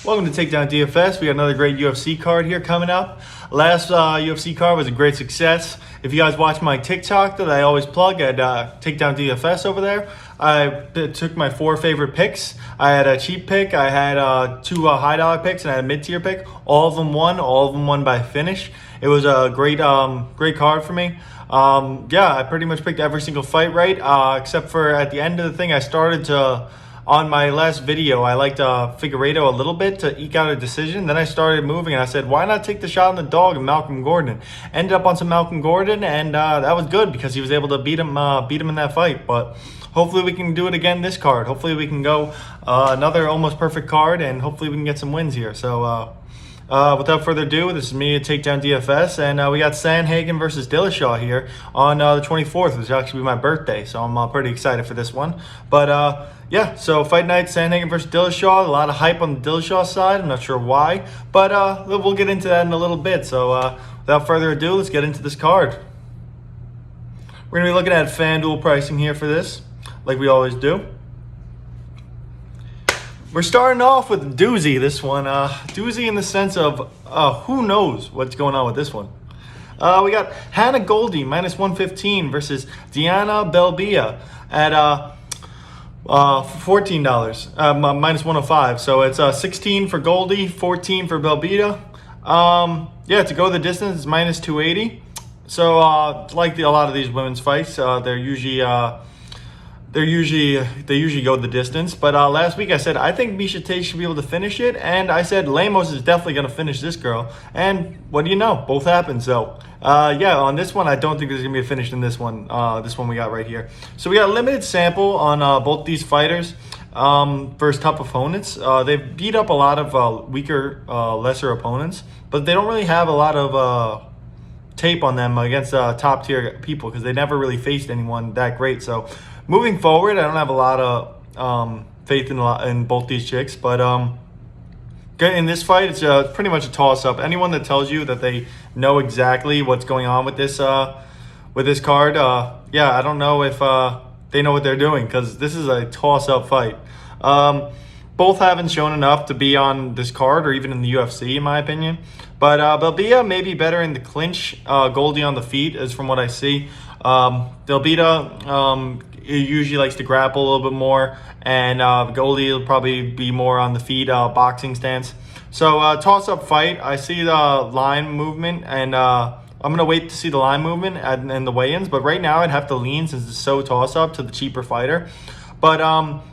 Welcome to Takedown DFS. We got another great UFC card here coming up. Last UFC card was a great success. If you guys watch my TikTok that I always plug at Takedown DFS over there, I took my 4 favorite picks. I had a cheap pick, I had 2 high dollar picks, and I had a mid-tier pick. All of them won by finish. It was a great card for me. I pretty much picked every single fight right, except for at the end of the thing, I started to... On my last video, I liked Figueiredo a little bit to eke out a decision. Then I started moving, and I said, why not take the shot on the dog and Malcolm Gordon? Ended up on some Malcolm Gordon, and that was good because he was able to beat him in that fight. But hopefully we can do it again this card. Hopefully we can go another almost perfect card, and hopefully we can get some wins here. So without further ado, this is me at Takedown DFS, and we got Sandhagen versus Dillashaw here on the 24th, which is actually my birthday, so I'm pretty excited for this one. But yeah, so fight night, Sandhagen versus Dillashaw. A lot of hype on the Dillashaw side. I'm not sure why, but we'll get into that in a little bit. So without further ado, let's get into this card. We're going to be looking at FanDuel pricing here for this, like we always do. We're starting off with a doozy, this one. Doozy in the sense of who knows what's going on with this one. We got Hannah Goldie, minus 115 versus Deanna Balbia at $14, minus 105. So it's 16 for Goldie, 14 for Balbia. Yeah, to go the distance, it's minus 280. So like a lot of these women's fights, they usually go the distance. But last week I said I think Misha Tate should be able to finish it, and I said Lemos is definitely going to finish this girl. And what do you know? Both happened. So yeah, on this one I don't think there's going to be a finish in this one. This one we got right here. So we got a limited sample on both these fighters versus tough opponents. They've beat up a lot of weaker, lesser opponents, but they don't really have a lot of tape on them against top tier people because they never really faced anyone that great. So moving forward, I don't have a lot of faith in both these chicks, but in this fight, it's pretty much a toss-up. Anyone that tells you that they know exactly what's going on with this card, yeah, I don't know if they know what they're doing because this is a toss-up fight. Both haven't shown enough to be on this card or even in the UFC, in my opinion. But Balbia may be better in the clinch. Goldie on the feet is from what I see. Balbia usually likes to grapple a little bit more, and Goldie will probably be more on the feet, boxing stance. So toss-up fight. I see the line movement, and I'm going to wait to see the line movement and the weigh-ins. But right now I'd have to lean, since it's so toss-up, to the cheaper fighter. But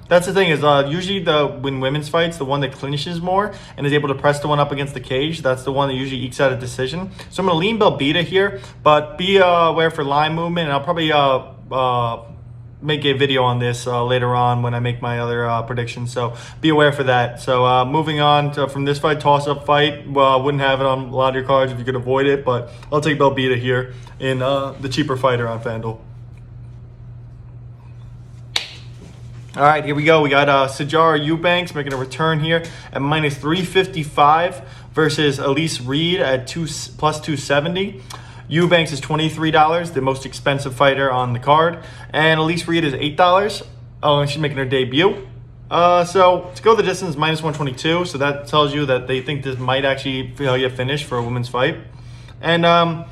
that's the thing is usually when women's fights, the one that clinches more and is able to press the one up against the cage, that's the one that usually ekes out a decision. So I'm going to lean Balbia here, but be aware for line movement, and I'll probably make a video on this later on when I make my other predictions, so be aware for that. So moving on from this fight, toss-up fight, wouldn't have it on a lot of your cards if you could avoid it, but I'll take Balbia here in the cheaper fighter on FanDuel. All right, here we go. We got Sijara Eubanks making a return here at minus 355 versus Elise Reed at plus 270. Eubanks is $23, the most expensive fighter on the card, and Elise Reed is $8. Oh, she's making her debut. So to go the distance, minus 122. So that tells you that they think this might actually get finished for a women's fight. And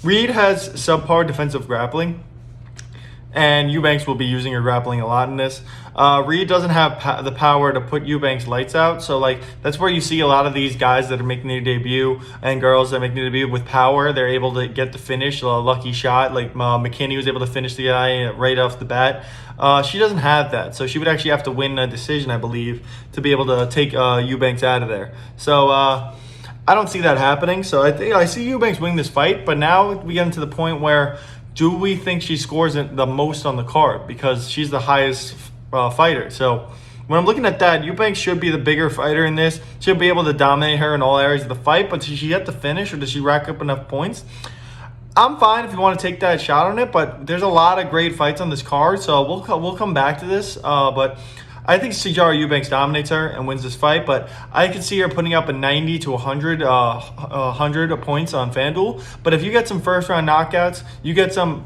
Reed has subpar defensive grappling, and Eubanks will be using her grappling a lot in this. Reed doesn't have the power to put Eubanks lights out, so like that's where you see a lot of these guys that are making their debut and girls that make their debut with power. They're able to get the finish, a lucky shot. Like McKinney was able to finish the guy right off the bat. She doesn't have that, so she would actually have to win a decision, I believe, to be able to take Eubanks out of there. So I don't see that happening. So I see Eubanks winning this fight, but now we get into the point where, do we think she scores the most on the card? Because she's the highest fighter. So when I'm looking at that, Eubanks should be the bigger fighter in this. She'll be able to dominate her in all areas of the fight, but does she get the finish, or does she rack up enough points? I'm fine if you want to take that shot on it, but there's a lot of great fights on this card, so we'll come back to this. But I think Sijara Eubanks dominates her and wins this fight, but I could see her putting up a 90 to 100 points on FanDuel. But if you get some first-round knockouts, you get some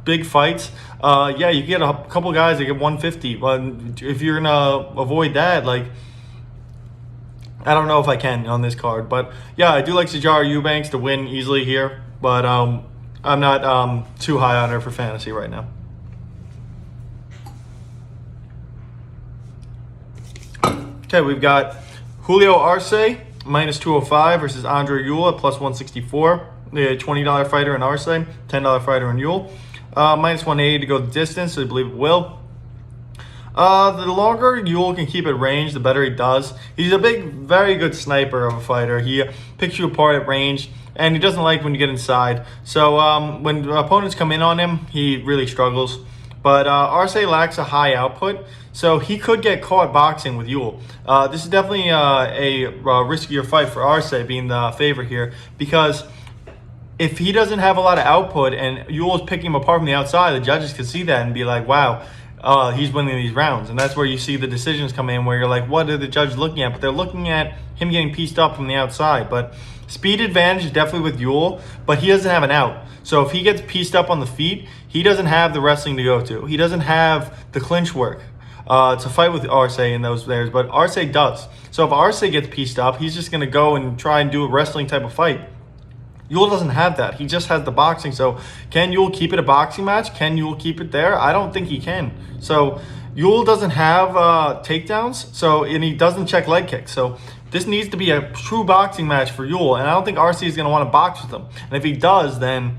big fights, yeah, you get a couple guys that get 150. But if you're going to avoid that, like, I don't know if I can on this card, but yeah, I do like Sijara Eubanks to win easily here, but I'm not too high on her for fantasy right now. Okay, we've got Julio Arce minus 205 versus Andre Ewell at plus 164. The $20 fighter in Arce, $10 fighter in Ewell. Minus 180 to go the distance, so I believe it will. The longer Ewell can keep at range, the better he does. He's a very good sniper of a fighter. He picks you apart at range, and he doesn't like when you get inside. So when opponents come in on him, he really struggles. But Arce lacks a high output, so he could get caught boxing with Ewell. This is definitely a riskier fight for Arce being the favorite here, because if he doesn't have a lot of output and Ewell's picking him apart from the outside, the judges can see that and be like, wow, he's winning these rounds. And that's where you see the decisions come in, where you're like, what are the judges looking at? But they're looking at him getting pieced up from the outside. But speed advantage is definitely with Ewell, but he doesn't have an out. So if he gets pieced up on the feet, he doesn't have the wrestling to go to. He doesn't have the clinch work to fight with Arce in those players, but Arce does. So if Arce gets pieced up, he's just going to go and try and do a wrestling type of fight. Ewell doesn't have that. He just has the boxing. So can Ewell keep it a boxing match? Can Ewell keep it there? I don't think he can. So Ewell doesn't have takedowns, and he doesn't check leg kicks. So this needs to be a true boxing match for Ewell, and I don't think Arce is going to want to box with him. And if he does, then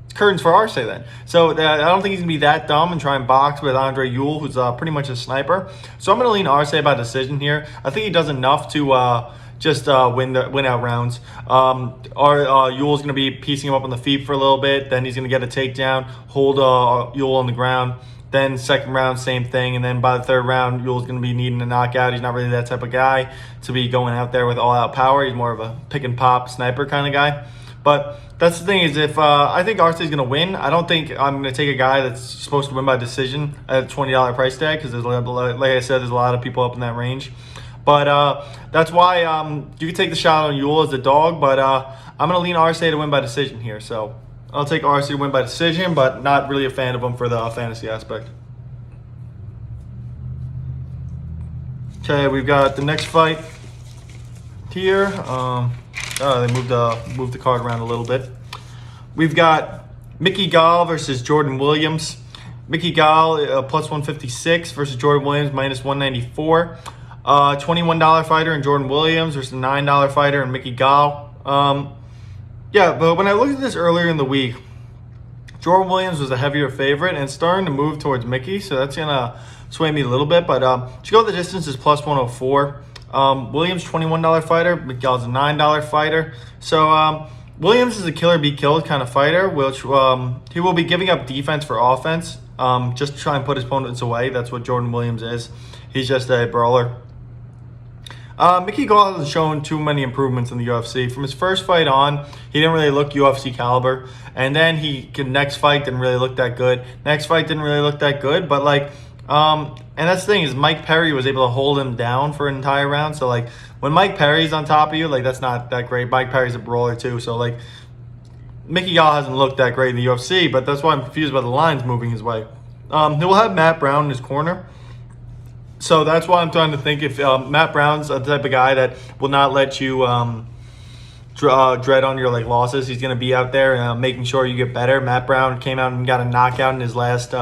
it's curtains for Arce then. So I don't think he's going to be that dumb and try and box with Andre Ewell, who's pretty much a sniper. So I'm going to lean Arce by decision here. I think he does enough to just win out rounds. Ewell's going to be piecing him up on the feet for a little bit. Then he's going to get a takedown, hold Ewell on the ground. Then second round, same thing. And then by the third round, Ewell's going to be needing a knockout. He's not really that type of guy to be going out there with all-out power. He's more of a pick-and-pop sniper kind of guy. But that's the thing is, if I think Arce is going to win, I don't think I'm going to take a guy that's supposed to win by decision at a $20 price tag, because like I said, there's a lot of people up in that range. But that's why you can take the shot on Ewell as a dog, but I'm going to lean Arce to win by decision here. So I'll take Arce to win by decision, but not really a fan of him for the fantasy aspect. Okay, we've got the next fight here. They moved the card around a little bit. We've got Mickey Gall versus Jordan Williams. Mickey Gall plus 156 versus Jordan Williams minus 194. $21 fighter in Jordan Williams versus a $9 fighter in Mickey Gall. Yeah, but when I looked at this earlier in the week, Jordan Williams was a heavier favorite and starting to move towards Mickey, so that's going to sway me a little bit. But to go the distance is plus 104. Williams, $21 fighter. McGill's a $9 fighter. So Williams is a killer be killed kind of fighter, which he will be giving up defense for offense, just to try and put his opponents away. That's what Jordan Williams is. He's just a brawler. Mickey Gall hasn't shown too many improvements in the UFC. From his first fight on, he didn't really look UFC caliber. And then next fight didn't really look that good. Next fight didn't really look that good. But and that's the thing is Mike Perry was able to hold him down for an entire round. So when Mike Perry's on top of you, that's not that great. Mike Perry's a brawler too. So Mickey Gall hasn't looked that great in the UFC, but that's why I'm confused by the lines moving his way. He will have Matt Brown in his corner. So that's why I'm trying to think if Matt Brown's the type of guy that will not let you dread on your losses. He's going to be out there making sure you get better. Matt Brown came out and got a knockout in his last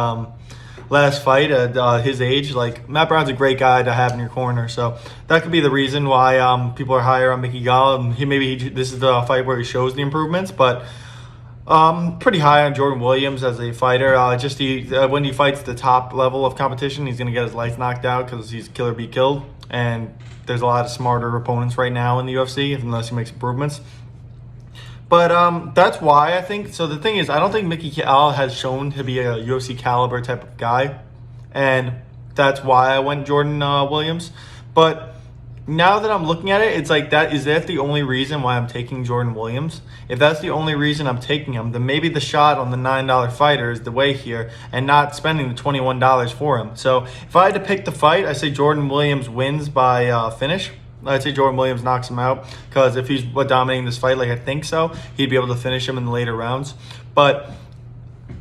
fight at his age. Matt Brown's a great guy to have in your corner. So that could be the reason why people are higher on Mickey Gall. And this is the fight where he shows the improvements, but pretty high on Jordan Williams as a fighter. When he fights the top level of competition, he's going to get his lights knocked out because he's killer be killed. And there's a lot of smarter opponents right now in the UFC unless he makes improvements. But that's why I think. So the thing is, I don't think Mickey Gall has shown to be a UFC caliber type of guy, and that's why I went Jordan Williams. But now that I'm looking at it, it's is that the only reason why I'm taking Jordan Williams? If that's the only reason I'm taking him, then maybe the shot on the $9 fighter is the way here and not spending the $21 for him. So if I had to pick the fight, I say Jordan Williams wins by finish. I'd say Jordan Williams knocks him out because if he's dominating this fight like I think so, he'd be able to finish him in the later rounds. But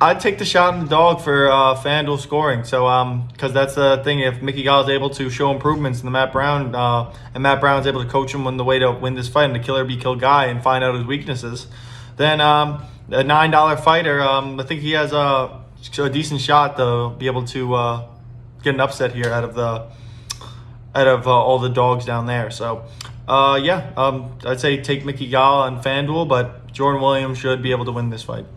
I'd take the shot on the dog for FanDuel scoring. So, because that's the thing. If Mickey Gall is able to show improvements in the Matt Brown, and Matt Brown's able to coach him on the way to win this fight and the killer be kill guy and find out his weaknesses, then a $9 fighter, I think he has a decent shot to be able to get an upset here out of all the dogs down there. So, I'd say take Mickey Gall on FanDuel, but Jordan Williams should be able to win this fight.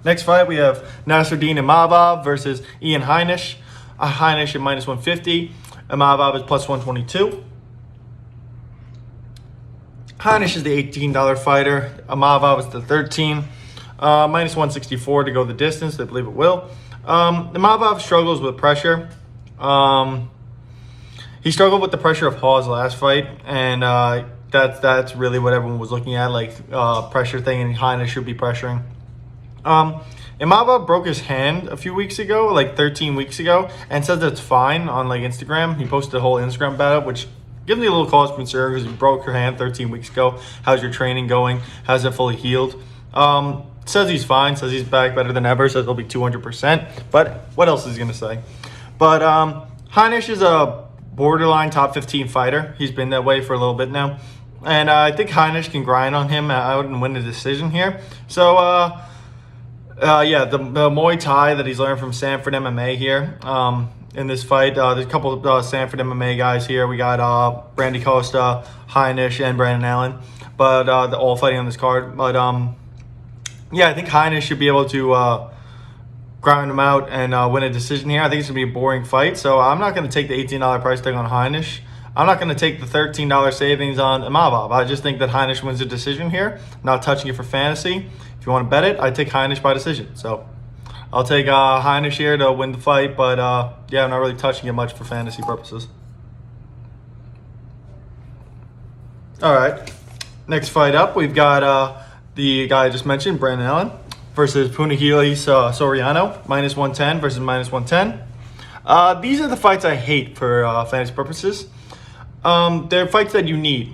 Next fight, we have Nasruddin Mava versus Ian Hainish. Hainish at minus 150. Mava is plus 122. Hainish is the $18 fighter. Mava was the 13. Minus 164 to go the distance. I believe it will. Mava struggles with pressure. He struggled with the pressure of Hall's last fight, and that's really what everyone was looking at, like pressure thing, and Hainish should be pressuring. Mava broke his hand a few weeks ago, like 13 weeks ago, and says that's fine on like Instagram. He posted a whole Instagram about it, which gives me a little cause for concern because you broke your hand 13 weeks ago. How's your training going? How's it fully healed? Says he's fine, says he's back better than ever, says he'll be 200%. But what else is he going to say? But Hainish is a borderline top 15 fighter. He's been that way for a little bit now. And I think Hainish can grind on him out and win the decision here. So, the Muay Thai that he's learned from Sanford MMA here in this fight. There's a couple of Sanford MMA guys here. We got Brandy Costa, Hainish, and Brandon Allen, but they're all fighting on this card. But I think Hainish should be able to grind him out and win a decision here. I think it's going to be a boring fight, so I'm not going to take the $18 price tag on Hainish. I'm not going to take the $13 savings on Mava. I just think that Hainish wins a decision here. I'm not touching it for fantasy. If you want to bet it, I take Hainish by decision. So I'll take Hainish here to win the fight, but I'm not really touching it much for fantasy purposes. All right, next fight up, we've got the guy I just mentioned, Brandon Allen, versus Punahili Soriano, minus 110 versus minus 110. These are the fights I hate for fantasy purposes. They're fights that you need.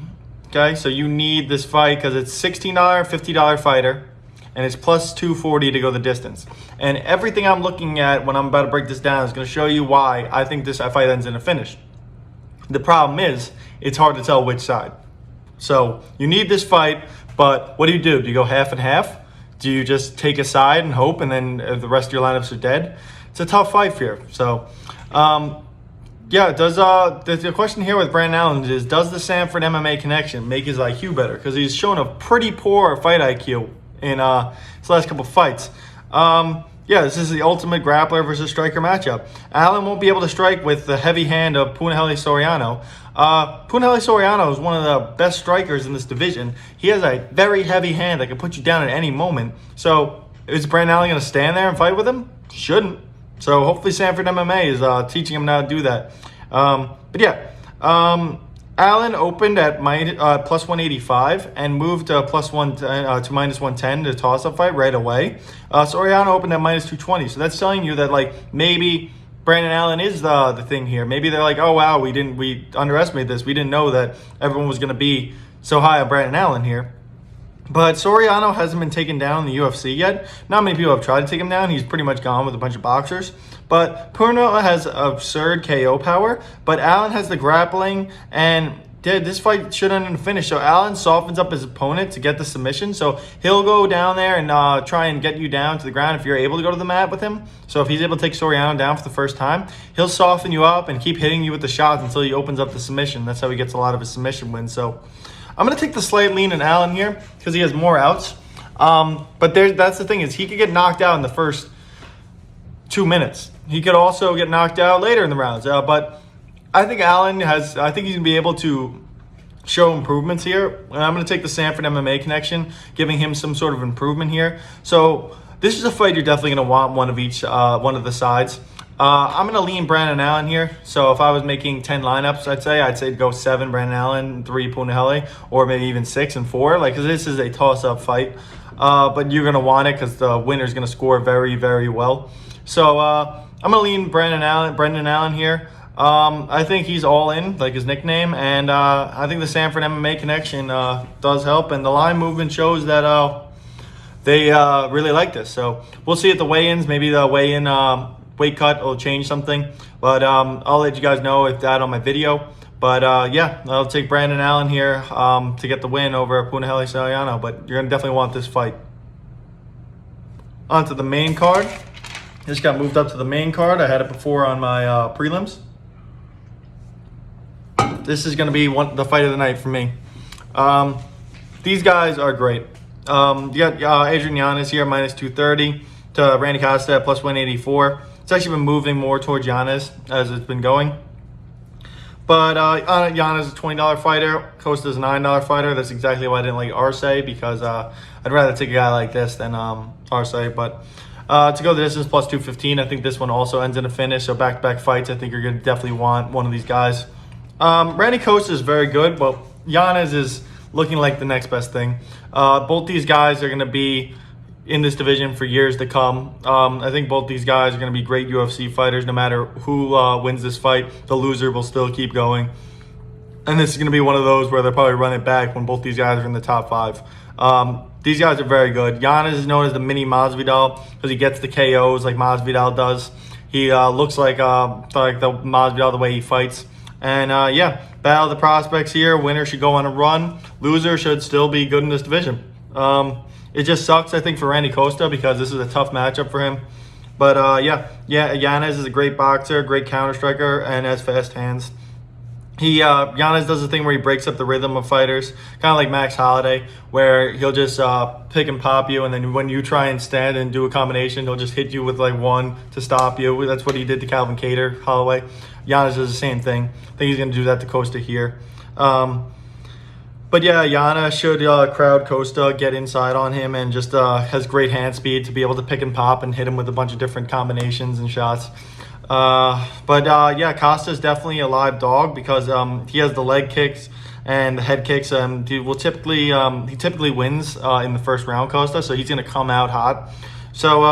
Okay, so you need this fight because it's $16, $50 fighter, and it's plus 240 to go the distance. And everything I'm looking at when I'm about to break this down is going to show you why I think this fight ends in a finish. The problem is, it's hard to tell which side. So you need this fight, but what do? Do you go half and half? Do you just take a side and hope, and then the rest of your lineups are dead? It's a tough fight here. So, the question here with Brandon Allen is, does the Sanford MMA connection make his IQ better? Because he's shown a pretty poor fight IQ in his last couple fights. This is the ultimate grappler versus striker matchup. Allen won't be able to strike with the heavy hand of Punahili Soriano. Punahili Soriano is one of the best strikers in this division. He has a very heavy hand that can put you down at any moment. So is Brandon Allen going to stand there and fight with him? Shouldn't. So hopefully Sanford MMA is teaching him how to do that. Allen opened at plus 185 and moved to minus 110 to toss-up fight right away. Soriano opened at minus 220, so that's telling you that maybe Brandon Allen is the thing here. Maybe they're like, oh wow, we underestimated this. We didn't know that everyone was going to be so high on Brandon Allen here. But Soriano hasn't been taken down in the UFC yet. Not many people have tried to take him down. He's pretty much gone with a bunch of boxers. But Puna has absurd KO power, but Allen has the grappling, and this fight should end in a finish. So Allen softens up his opponent to get the submission. So he'll go down there and try and get you down to the ground if you're able to go to the mat with him. So if he's able to take Soriano down for the first time, he'll soften you up and keep hitting you with the shots until he opens up the submission. That's how he gets a lot of his submission wins. So I'm going to take the slight lean in Allen here because he has more outs. But that's the thing, is he could get knocked out in the first 2 minutes. He could also get knocked out later in the rounds. But I think Allen I think he's going to be able to show improvements here. And I'm going to take the Sanford MMA connection, giving him some sort of improvement here. So this is a fight you're definitely going to want one of the sides. I'm going to lean Brandon Allen here. So if I was making 10 lineups, I'd say go 7 Brandon Allen, 3 Punahili, or maybe even 6 and 4. Because this is a toss-up fight. But you're going to want it because the winner is going to score very, very well. So I'm going to lean Brendan Allen here. I think he's all in, like his nickname, and I think the Sanford MMA connection does help, and the line movement shows that they really like this. So we'll see at the weigh-ins. Maybe the weigh-in weight cut will change something, but I'll let you guys know if that on my video. But yeah, I'll take Brandon Allen here to get the win over Punahili Soriano, but you're going to definitely want this fight. On to the main card. Just got moved up to the main card. I had it before on my prelims. This is going to be the fight of the night for me. These guys are great. You got Adrian Yanez here, minus 230 to Randy Costa at plus 184. It's actually been moving more towards Yanez as it's been going. But Yanez is a $20 fighter. Costa is a $9 fighter. That's exactly why I didn't like Arce, because I'd rather take a guy like this than Arce. But to go the distance, plus 215. I think this one also ends in a finish. So back-to-back fights, I think you're going to definitely want one of these guys. Randy Costa is very good, but Yanez is looking like the next best thing. Both these guys are going to be in this division for years to come. I think both these guys are going to be great UFC fighters. No matter who wins this fight, the loser will still keep going. And this is going to be one of those where they'll probably run it back when both these guys are in the top 5. These guys are very good. Yanez is known as the mini Masvidal because he gets the KOs like Masvidal does. He looks like the Masvidal the way he fights. And yeah, battle of the prospects here. Winner should go on a run. Loser should still be good in this division. It just sucks, I think, for Randy Costa because this is a tough matchup for him. But yeah, Yanez is a great boxer, great counter striker, and has fast hands. Yanez does the thing where he breaks up the rhythm of fighters, kind of like Max Holloway, where he'll just pick and pop you, and then when you try and stand and do a combination, he'll just hit you with like one to stop you. That's what he did to Calvin Kattar, Holloway. Yanez does the same thing. I think he's going to do that to Costa here. But yeah, Yana should crowd Costa, get inside on him, and just has great hand speed to be able to pick and pop and hit him with a bunch of different combinations and shots. But yeah, Costa is definitely a live dog because he has the leg kicks and the head kicks. He typically wins in the first round, Costa, so he's going to come out hot. So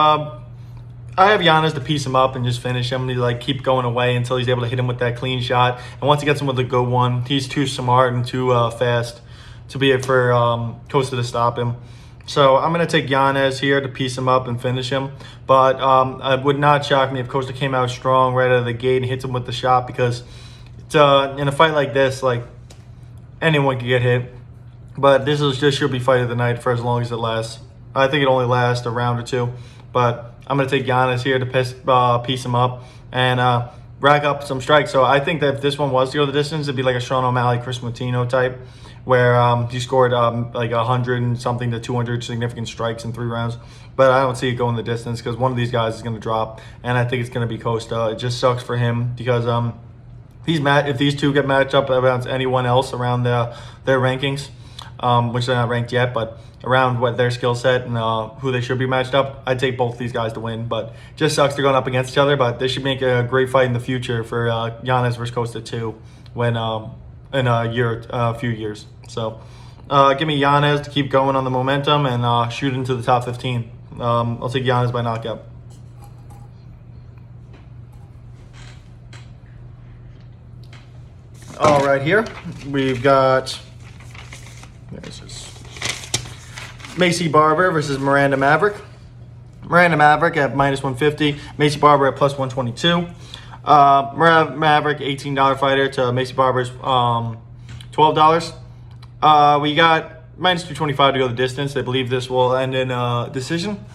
I have Yanez to piece him up and just finish him. He like keep going away until he's able to hit him with that clean shot. And once he gets him with a good one, he's too smart and too fast to be it for Costa to stop him. So I'm going to take Yanez here to piece him up and finish him. But it would not shock me if Costa came out strong right out of the gate and hits him with the shot, because it's, in a fight like this, like anyone can get hit. But this should be fight of the night for as long as it lasts. I think it only lasts a round or two. But I'm going to take Yanez here to piece him up and rack up some strikes. So I think that if this one was to go the distance, it'd be like a Sean O'Malley, Chris Martino type, where he scored like 100 and something to 200 significant strikes in 3 rounds. But I don't see it going the distance because one of these guys is going to drop, and I think it's going to be Costa. It just sucks for him because if these two get matched up against anyone else around their rankings, which they're not ranked yet, but around what their skill set and who they should be matched up, I'd take both these guys to win. But just sucks they're going up against each other, but they should make a great fight in the future for Yanez versus Costa too, when in a few years. So give me Yanez to keep going on the momentum and shoot into the top 15. I'll take Yanez by knockout. All right, here we've got Macy Barber versus Miranda Maverick. Miranda Maverick at minus 150. Macy Barber at plus 122. Maverick, $18 fighter to Macy Barber's $12. We got minus 225 to go the distance. I believe this will end in a decision.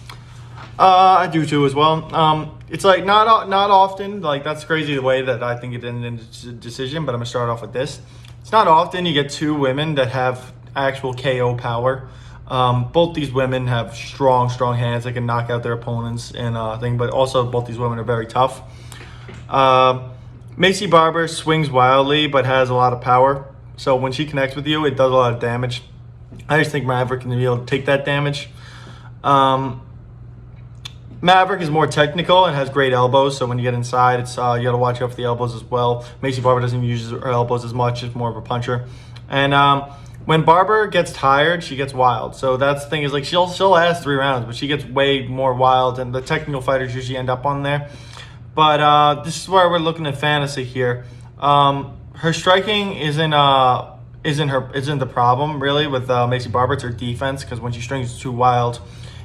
I do too as well. It's like not often, like that's crazy the way that I think it ended in a decision, but I'm going to start off with this. It's not often you get 2 women that have actual KO power. Both these women have strong hands that can knock out their opponents and thing, but also both these women are very tough. Macy Barber swings wildly but has a lot of power. So when she connects with you, it does a lot of damage. I just think Maverick can be able to take that damage. Maverick is more technical and has great elbows, so when you get inside, it's you got to watch out for the elbows as well. Macy Barber doesn't use her elbows as much; she's more of a puncher. And when Barber gets tired, she gets wild. So that's the thing, is like she'll last 3 rounds, but she gets way more wild, and the technical fighters usually end up on there. But this is where we're looking at fantasy here. Her striking isn't the problem really with Maycee Barber. It's her defense, because when she strings too wild,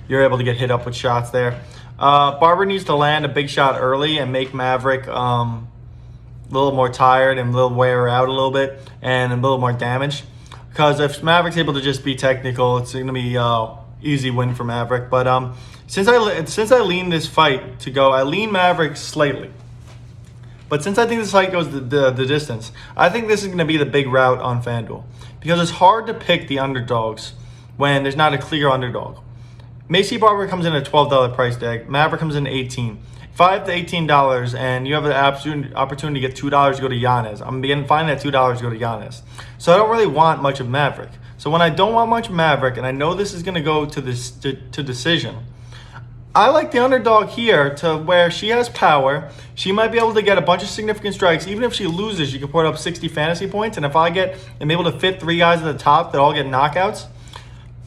you're able to get hit up with shots there. Barber needs to land a big shot early and make Maverick a little more tired and a little wear her out a little bit and a little more damaged. Because if Maverick's able to just be technical, it's going to be easy win for Maverick. But since I lean this fight to go, I lean Maverick slightly. But since I think this fight goes the distance, I think this is going to be the big route on FanDuel. Because it's hard to pick the underdogs when there's not a clear underdog. Maycee Barber comes in at $12 price tag. Maverick comes in at $18. $5 to $18, and you have the opportunity to get $2 to go to Giannis. I'm beginning finding that $2 to go to Giannis. So I don't really want much of Maverick. So when I don't want much of Maverick, and I know this is going to go to decision, I like the underdog here to where she has power. She might be able to get a bunch of significant strikes. Even if she loses, she can put up 60 fantasy points. And if I'm able to fit 3 guys at the top that all get knockouts,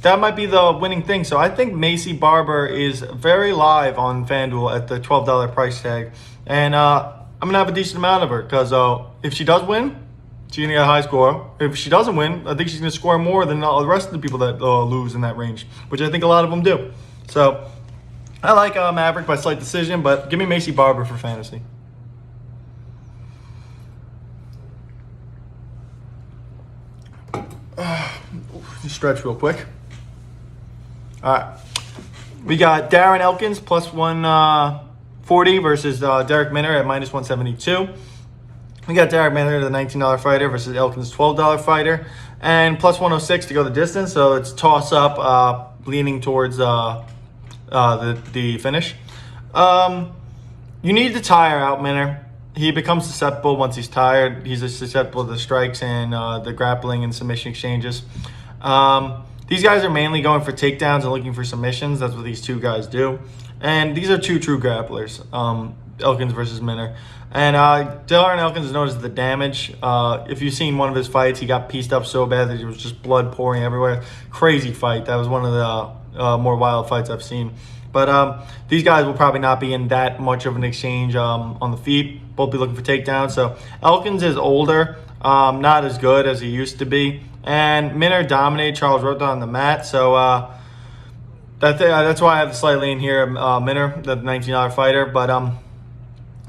that might be the winning thing. So I think Maycee Barber is very live on FanDuel at the $12 price tag. And I'm going to have a decent amount of her because if she does win, she's going to get a high score. If she doesn't win, I think she's going to score more than all the rest of the people that lose in that range, which I think a lot of them do. So I like Maverick by slight decision, but give me Maycee Barber for fantasy. Just stretch real quick. All right. We got Darren Elkins plus 140 versus Derek Minner at minus 172. We got Derek Minner, the $19 fighter, versus Elkins, $12 fighter, and plus 106 to go the distance. So it's toss up, leaning towards the finish. You need to tire out Minner. He becomes susceptible once he's tired. He's susceptible to the strikes and the grappling and submission exchanges. These guys are mainly going for takedowns and looking for submissions. That's what these two guys do. And these are two true grapplers, Elkins versus Minner. And Darren Elkins is known as the Damage. If you've seen one of his fights, he got pieced up so bad that there was just blood pouring everywhere. Crazy fight. That was one of the more wild fights I've seen. But these guys will probably not be in that much of an exchange on the feet. Both be looking for takedowns. So Elkins is older, not as good as he used to be. And Minner dominated Charles Rota on the mat. So that's why I have the slight lean here. Minner, the $19 fighter. But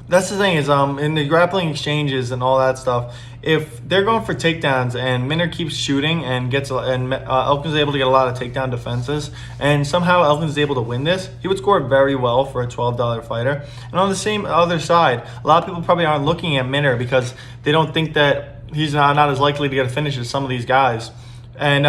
that's the thing is in the grappling exchanges and all that stuff, if they're going for takedowns and Minner keeps shooting and Elkins is able to get a lot of takedown defenses, and somehow Elkins is able to win this, he would score very well for a $12 fighter. And on the same other side, a lot of people probably aren't looking at Minner because they don't think that he's not as likely to get a finish as some of these guys. And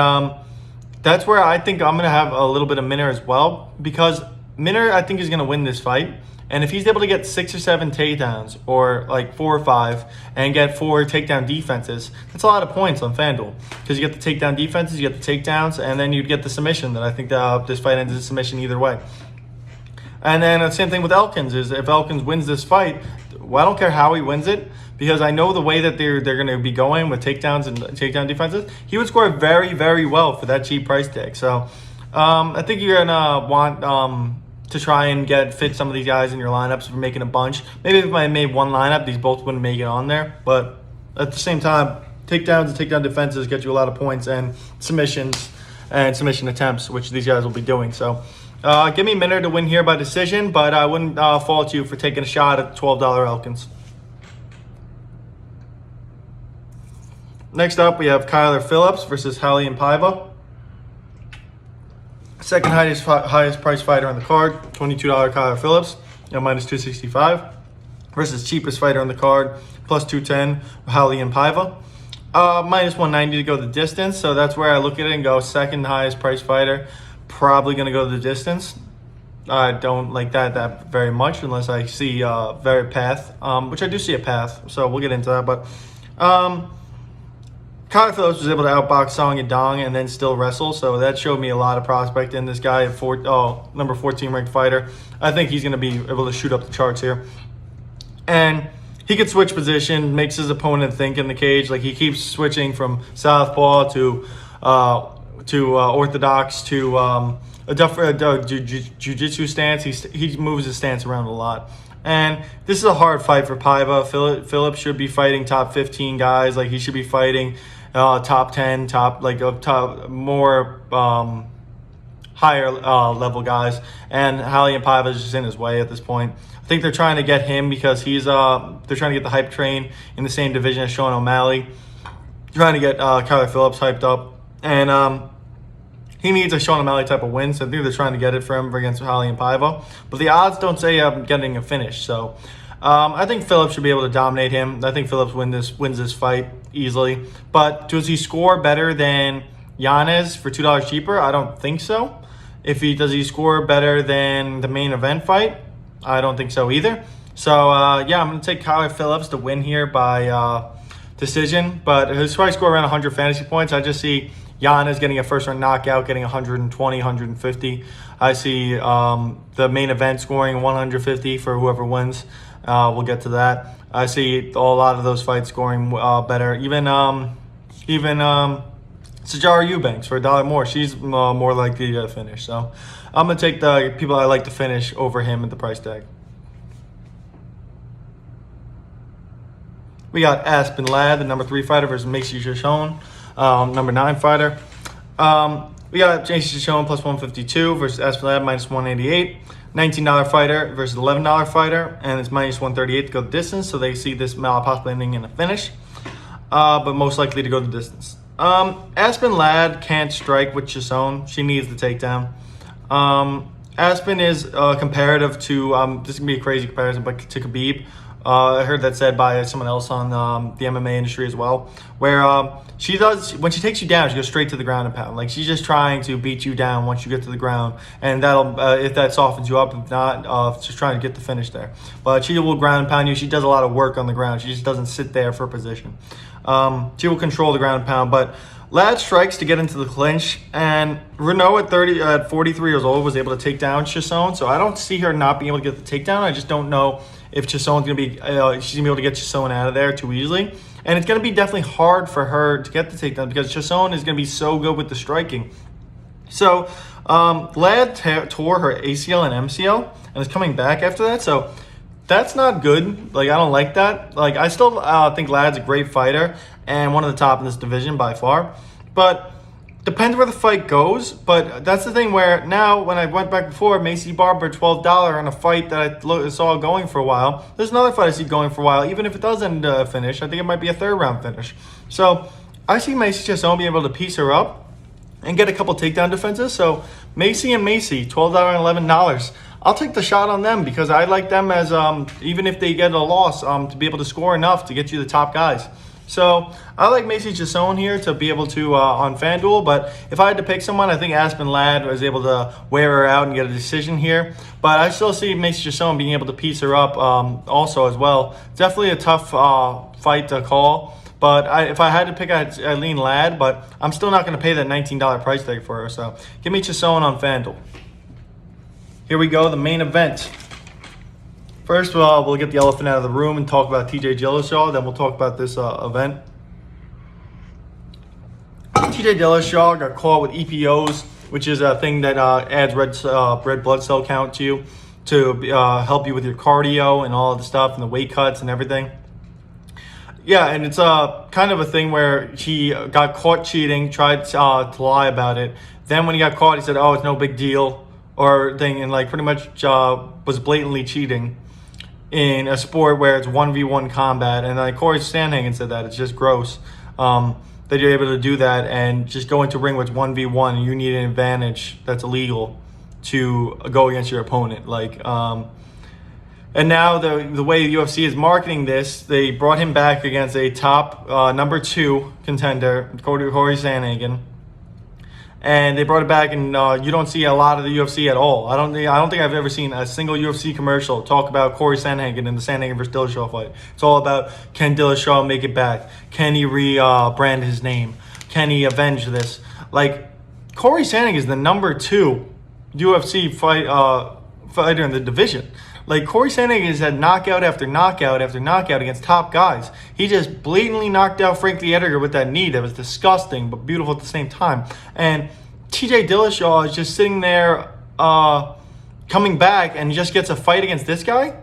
that's where I think I'm going to have a little bit of Minner as well, because Minner, I think, is going to win this fight. And if he's able to get 6 or 7 takedowns, or like 4 or 5, and get 4 takedown defenses, that's a lot of points on FanDuel. Because you get the takedown defenses, you get the takedowns, and then you get the submission. That I think this fight ends in submission either way. And then the same thing with Elkins is if Elkins wins this fight, well, I don't care how he wins it, because I know the way that they're going to be going with takedowns and takedown defenses, he would score very, very well for that cheap price tag. So I think you're going to want to try and fit some of these guys in your lineups if you're making a bunch. Maybe if I made one lineup, these both wouldn't make it on there. But at the same time, takedowns and takedown defenses get you a lot of points, and submissions and submission attempts, which these guys will be doing. So give me Minner to win here by decision, but I wouldn't fault you for taking a shot at $12 Elkins. Next up, we have Kyler Phillips versus Hallie Impaibo. Second highest price fighter on the card, $22 Kyler Phillips, minus 265. Versus cheapest fighter on the card, plus 210, Hallie Impaibo. Minus 190 to go the distance, so that's where I look at it and go second highest price fighter, probably going to go the distance. I don't like that very much unless I see very path, which I do see a path, so we'll get into that. But Kyler Phillips was able to outbox Song Yadong and then still wrestle, so that showed me a lot of prospect in this guy, number 14 ranked fighter. I think he's going to be able to shoot up the charts here. And he could switch position, makes his opponent think in the cage. Like, he keeps switching from southpaw to orthodox to a jiu-jitsu stance. He moves his stance around a lot. And this is a hard fight for Paiva. Phillips should be fighting top 15 guys. Like, he should be fighting top 10, top more higher level guys. And Hallie and Paiva is just in his way at this point. I think they're trying to get him because they're trying to get the hype train in the same division as Sean O'Malley. Trying to get Kyler Phillips hyped up. And he needs a Sean O'Malley type of win, so I think they're trying to get it for him against Hallie and Paiva. But the odds don't say I'm getting a finish. So I think Phillips should be able to dominate him. I think Phillips wins this fight easily. But does he score better than Yanez for $2 cheaper? I don't think so. Does he score better than the main event fight? I don't think so either. So yeah, I'm going to take Kyler Phillips to win here by decision. But he'll probably score around 100 fantasy points. I just see Yanez getting a first-round knockout, getting 120, 150. I see the main event scoring 150 for whoever wins. We'll get to that. I see a lot of those fights scoring better. Even Sijara Eubanks for $1 more. She's more likely to finish. So I'm going to take the people I like to finish over him at the price tag. We got Aspen Ladd, the number 3 fighter, versus Macy Chichon, number 9 fighter. We got Macy Chichon plus 152 versus Aspen Ladd minus 188. $19 fighter versus $11 fighter, and it's minus 138 to go the distance. So they see this possibly ending in a finish, but most likely to go the distance. Aspen Ladd can't strike with Chichon. She needs the takedown. Aspen is comparative to this is gonna be a crazy comparison, but to Khabib. I heard that said by someone else on the MMA industry as well, where she does, when she takes you down, she goes straight to the ground and pound. Like, she's just trying to beat you down once you get to the ground, and that'll if that softens you up. If not, just trying to get the finish there. But she will ground and pound you. She does a lot of work on the ground. She just doesn't sit there for position. She will control the ground and pound, but Ladd strikes to get into the clinch, and Renault at 43 years old was able to take down Chichon, so I don't see her not being able to get the takedown. I just don't know if Chichon's going to be, she's going to be able to get Chichon out of there too easily. And it's going to be definitely hard for her to get the takedown because Chichon is going to be so good with the striking. So Ladd tore her ACL and MCL and is coming back after that, so that's not good. Like, I don't like that. Like, I still think Ladd's a great fighter and one of the top in this division by far. But depends where the fight goes. But that's the thing where now, when I went back before, Macy Barber $12 on a fight that I saw going for a while. There's another fight I see going for a while. Even if it does end a finish, I think it might be a 3rd round finish. So I see Macy Chichon being able to piece her up and get a couple takedown defenses. So Macy and Macy, $12 and $11. I'll take the shot on them because I like them as, even if they get a loss, to be able to score enough to get you the top guys. So I like Macy Chichon here to be able to on FanDuel, but if I had to pick someone, I think Aspen Ladd was able to wear her out and get a decision here. But I still see Macy Chichon being able to piece her up also as well. Definitely a tough fight to call. But if I had to pick, I'd lean Ladd, but I'm still not going to pay that $19 price tag for her. So give me Chichon on FanDuel. Here we go, the main event. First of all, we'll get the elephant out of the room and talk about TJ Dillashaw. Then we'll talk about this event. TJ Dillashaw got caught with EPOs, which is a thing that adds red blood cell count to you to help you with your cardio and all of the stuff and the weight cuts and everything. Yeah, and it's kind of a thing where he got caught cheating, tried to lie about it. Then when he got caught, he said, "Oh, it's no big deal," or thing, and like pretty much was blatantly cheating in a sport where it's 1v1 combat. And like Corey Sandhagen said that it's just gross that you're able to do that and just go into ring with 1v1 and you need an advantage that's illegal to go against your opponent. Like, and now the way the UFC is marketing this, they brought him back against a top number 2 contender, Corey Sandhagen. And they brought it back, and you don't see a lot of the UFC at all. I don't think I've ever seen a single UFC commercial talk about Corey Sandhagen and the Sandhagen versus Dillashaw fight. It's all about, can Dillashaw make it back? Can he rebrand his name? Can he avenge this? Like, Corey Sandhagen is the number 2 UFC fighter in the division. Like, Corey Sandhagen has had knockout after knockout after knockout against top guys. He just blatantly knocked out Frankie Edgar with that knee that was disgusting but beautiful at the same time. And TJ Dillashaw is just sitting there coming back and just gets a fight against this guy?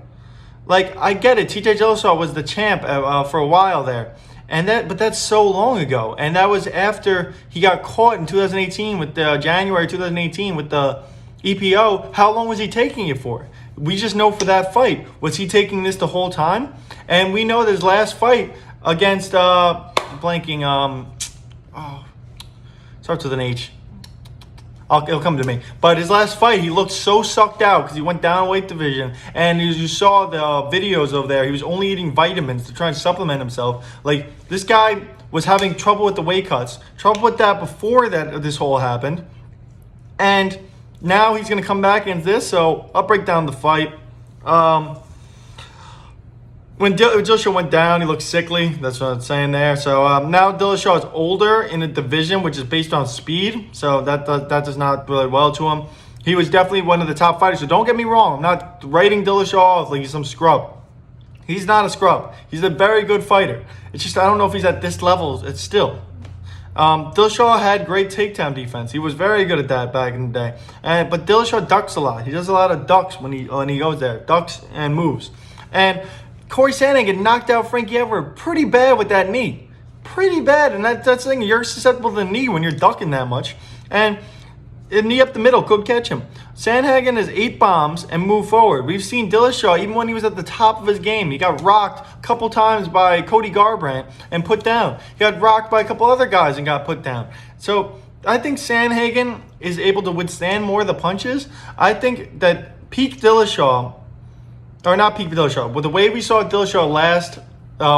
Like, I get it. TJ Dillashaw was the champ for a while there. But that's so long ago. And that was after he got caught in 2018 with the January 2018 with the EPO. How long was he taking it for? We just know for that fight. Was he taking this the whole time? And we know his last fight against starts with an H. It'll come to me. But his last fight, he looked so sucked out because he went down weight division. And as you saw the videos over there, he was only eating vitamins to try and supplement himself. Like, this guy was having trouble with the weight cuts. Trouble with that before this whole happened. And now he's going to come back into this. So I'll break down the fight. When Dillashaw went down, he looked sickly. That's what I'm saying there. So now Dillashaw is older in a division, which is based on speed. So that does not really well to him. He was definitely one of the top fighters. So don't get me wrong. I'm not writing Dillashaw off like he's some scrub. He's not a scrub. He's a very good fighter. It's just I don't know if he's at this level. It's still. Dillashaw had great takedown defense. He was very good at that back in the day. But Dillashaw ducks a lot. He does a lot of ducks when he goes there. Ducks and moves. And Corey Sandhagen knocked out Frankie Edward pretty bad with that knee. Pretty bad. And that's the thing. You're susceptible to the knee when you're ducking that much. And a knee up the middle could catch him. Sandhagen has 8 bombs and moved forward. We've seen Dillashaw, even when he was at the top of his game, he got rocked a couple times by Cody Garbrandt and put down. He got rocked by a couple other guys and got put down. So I think Sandhagen is able to withstand more of the punches. I think that peak Dillashaw, or not peak Dillashaw, but the way we saw Dillashaw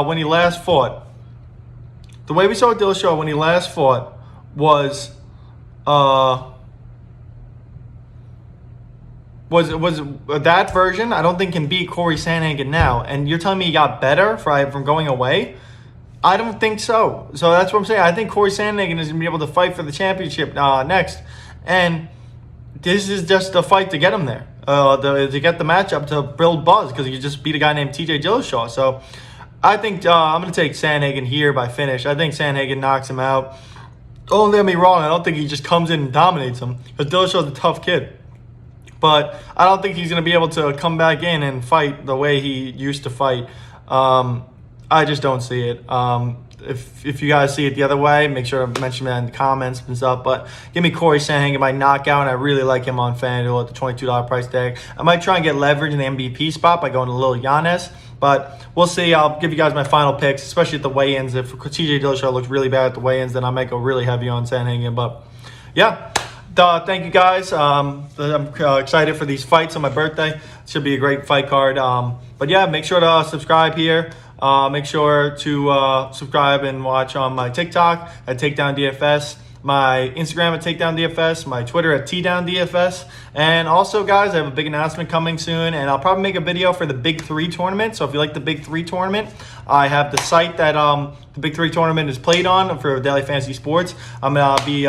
when he last fought, was that version. I don't think can beat Corey Sandhagen now. And you're telling me he got better from going away? I don't think so. So that's what I'm saying. I think Corey Sandhagen is going to be able to fight for the championship next. And this is just a fight to get him there. To get the matchup to build buzz because he just beat a guy named TJ Dillashaw. So I think I'm going to take Sandhagen here by finish. I think Sandhagen knocks him out. Don't get me wrong. I don't think he just comes in and dominates him because Dillashaw's a tough kid. But I don't think he's going to be able to come back in and fight the way he used to fight. I just don't see it. If you guys see it the other way, make sure to mention that in the comments and stuff. But give me Corey Sandhagen by knockout, and I really like him on FanDuel at the $22 price tag. I might try and get leverage in the MVP spot by going to Lil Giannis, but we'll see. I'll give you guys my final picks, especially at the weigh-ins. If TJ Dillashaw looks really bad at the weigh-ins, then I might go really heavy on Sandhagen. But yeah, thank you guys. I'm excited for these fights on my birthday. It should be a great fight card. But yeah, make sure to subscribe here. Make sure to subscribe and watch on my TikTok at Takedown DFS, my Instagram at Takedown DFS, my Twitter at TDown DFS. And also, guys, I have a big announcement coming soon, and I'll probably make a video for the Big 3 tournament. So if you like the Big 3 tournament, I have the site that the Big 3 tournament is played on for Daily Fantasy Sports. I'm going to be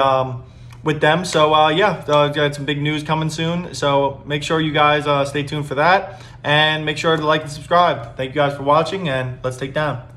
with them. So got some big news coming soon. So make sure you guys stay tuned for that. And make sure to like and subscribe. Thank you guys for watching, and let's take down.